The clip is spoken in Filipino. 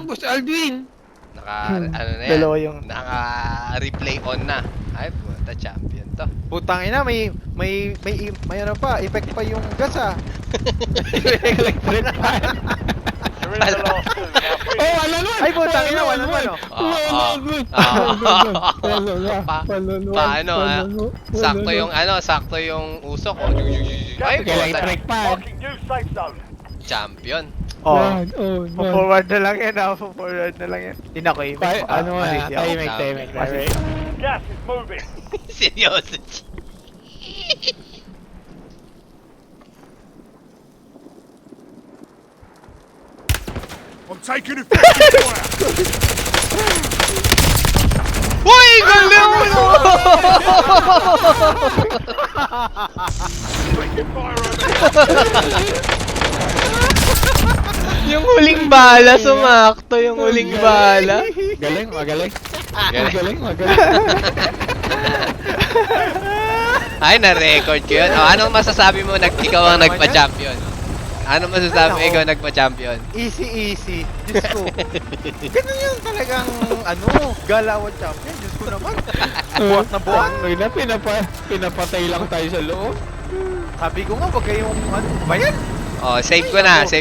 Boss Aldwin. Ano na yan? Dalawa yung... Naka-replay on na. Ay, puta, champion to. Putang ina, may ano pa, effect pa yung gas ah. You're in the last two. Now finish. Oh, wala naman. Ay, putang ina, wala naman oh. Paano sakto yung usok. Oh. Ay, puta, Electric pa. Marking new safe zone. champion. Oh. Oh, Forward na lang yan ah, forward na lang yan. Hindi na ko i Ano nga, timing. Gas is moving. Seryoso. I'm taking effective fire. Uy, galing mo! Taking fire over. Yung huling bala, sumakto yung huling bala. Galing, magaling. Galing. Magaling. Ay, na-record ko yun. Oh, anong masasabi mo ikaw ang nagpa-champion? Anong masasabi mo ikaw nagpa-champion? Easy. Diyos ko. Ganun yung talagang, galawan champion. Diyos ko naman. Buhat na buhat. Pinapatay lang tayo sa loob. Sabi ko nga, wag kayong, ba yan? Oh, save ko na.